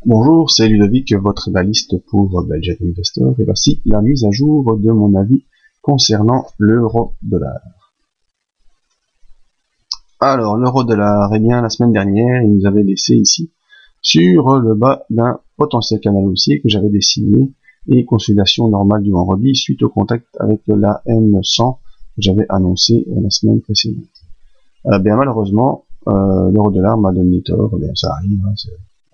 Bonjour, c'est Ludovic, votre analyste pour Belgian Investor, et voici la mise à jour de mon avis concernant l'euro-dollar. Alors, l'euro-dollar, eh bien, la semaine dernière, il nous avait laissé ici, sur le bas d'un potentiel canal haussier que j'avais dessiné, et consolidation normale du vendredi suite au contact avec la M100 que j'avais annoncé la semaine précédente. Bien, malheureusement, l'euro-dollar m'a donné tort, bien, ça arrive, hein, c'est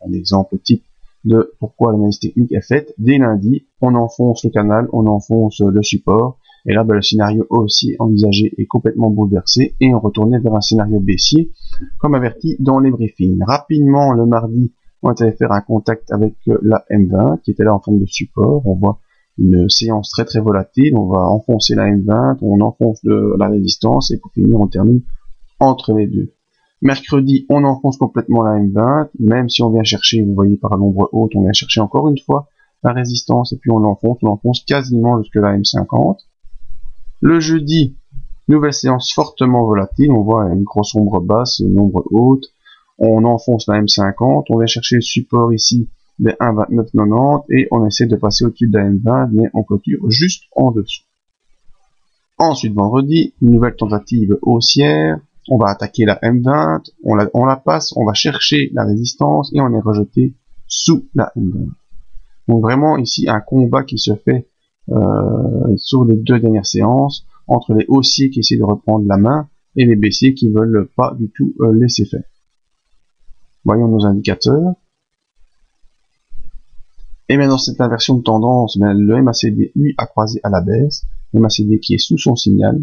un exemple type de pourquoi l'analyse technique est faite. Dès lundi, on enfonce le canal, on enfonce le support, et là, le scénario haussier envisagé est complètement bouleversé, et on retournait vers un scénario baissier, comme averti dans les briefings. Rapidement, le mardi, on est allé faire un contact avec la M20, qui était là en forme de support. On voit une séance très très volatile, on va enfoncer la M20, on enfonce la résistance, et pour finir, on termine entre les deux. Mercredi, on enfonce complètement la M20, même si on vient chercher, vous voyez par l'ombre haute, on vient chercher encore une fois la résistance, et puis on l'enfonce quasiment jusque la M50. Le jeudi, nouvelle séance fortement volatile, on voit une grosse ombre basse, une ombre haute, on enfonce la M50, on vient chercher le support ici des 1,2990, et on essaie de passer au-dessus de la M20, mais on clôture juste en dessous. Ensuite, vendredi, une nouvelle tentative haussière, on va attaquer la M20, on la passe, on va chercher la résistance et on est rejeté sous la M20. Donc vraiment ici un combat qui se fait sur les deux dernières séances entre les haussiers qui essaient de reprendre la main et les baissiers qui veulent pas du tout laisser faire. Voyons nos indicateurs. Et bien dans cette inversion de tendance, le MACD lui a croisé à la baisse, le MACD qui est sous son signal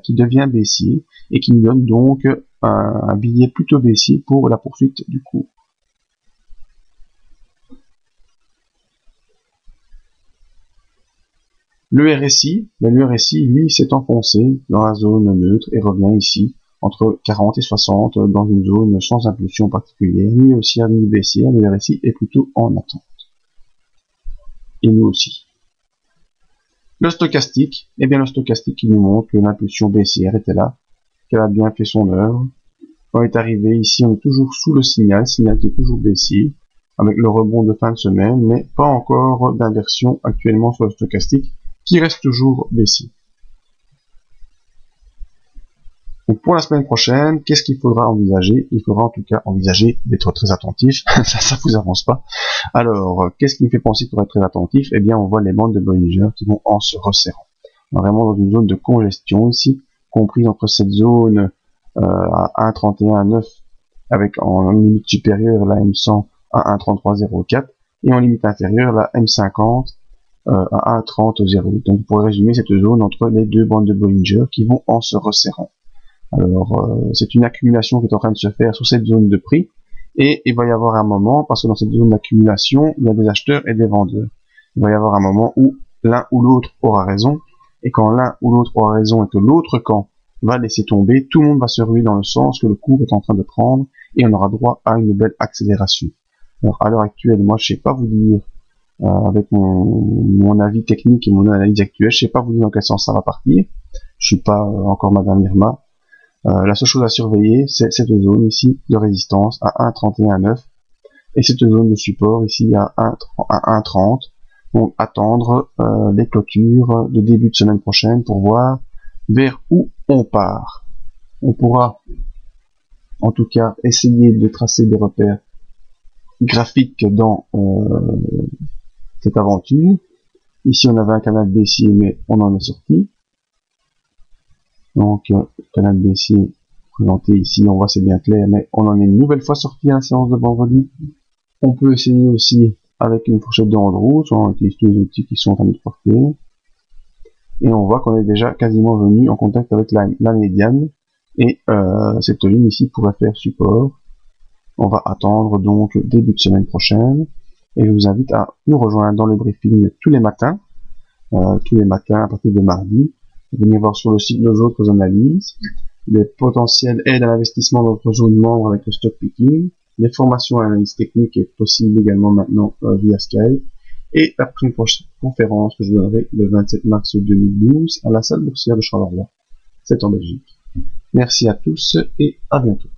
qui devient baissier et qui nous donne donc un billet plutôt baissier pour la poursuite du cours. Le RSI, lui s'est enfoncé dans la zone neutre et revient ici entre 40 et 60 dans une zone sans impulsion particulière, ni haussière ni baissière. Le RSI est plutôt en attente. Et nous aussi. Le stochastique, le stochastique qui nous montre que l'impulsion baissière était là, qu'elle a bien fait son œuvre. Quand on est arrivé ici, on est toujours sous le signal qui est toujours baissier, avec le rebond de fin de semaine, mais pas encore d'inversion actuellement sur le stochastique, qui reste toujours baissier. Donc pour la semaine prochaine, qu'est-ce qu'il faudra envisager? Il faudra en tout cas envisager d'être très attentif, ça vous avance pas. Alors, qu'est-ce qui me fait penser qu'il faudra être très attentif? Eh bien, on voit les bandes de Bollinger qui vont en se resserrant. On est vraiment dans une zone de congestion ici, comprise entre cette zone à 1,31,9 avec en limite supérieure la M100 à 1,33,04 et en limite inférieure la M50 à 1,30,08. Donc, pour résumer, cette zone entre les deux bandes de Bollinger qui vont en se resserrant. Alors, c'est une accumulation qui est en train de se faire sur cette zone de prix, et il va y avoir un moment, parce que dans cette zone d'accumulation, il y a des acheteurs et des vendeurs. Il va y avoir un moment où l'un ou l'autre aura raison, et quand l'un ou l'autre aura raison et que l'autre camp va laisser tomber, tout le monde va se ruer dans le sens que le cours est en train de prendre, et on aura droit à une belle accélération. Alors, à l'heure actuelle, moi, je sais pas vous dire, avec mon avis technique et mon analyse actuelle, je sais pas vous dire dans quel sens ça va partir. Je suis pas encore Madame Irma. La seule chose à surveiller, c'est cette zone ici de résistance à 1,31,9 et cette zone de support ici à 1,30. Donc attendre les clôtures de début de semaine prochaine pour voir vers où on part. On pourra en tout cas essayer de tracer des repères graphiques dans cette aventure. Ici on avait un canal baissier mais on en est sorti. Donc, canal baissier présenté ici, on voit c'est bien clair, mais on en est une nouvelle fois sorti à la séance de vendredi. On peut essayer aussi avec une fourchette de Andrews, on utilise tous les outils qui sont en train de porter. Et on voit qu'on est déjà quasiment venu en contact avec la médiane, et cette ligne ici pourrait faire support. On va attendre donc début de semaine prochaine, et je vous invite à nous rejoindre dans le briefing tous les matins à partir de mardi. Venir voir sur le site nos autres analyses, les potentielles aides à l'investissement dans notre zone membre avec le stock picking, les formations à l'analyse technique possibles également maintenant via Skype, et la prochaine conférence que je donnerai le 27 mars 2012 à la salle boursière de Charleroi, c'est en Belgique. Merci à tous et à bientôt.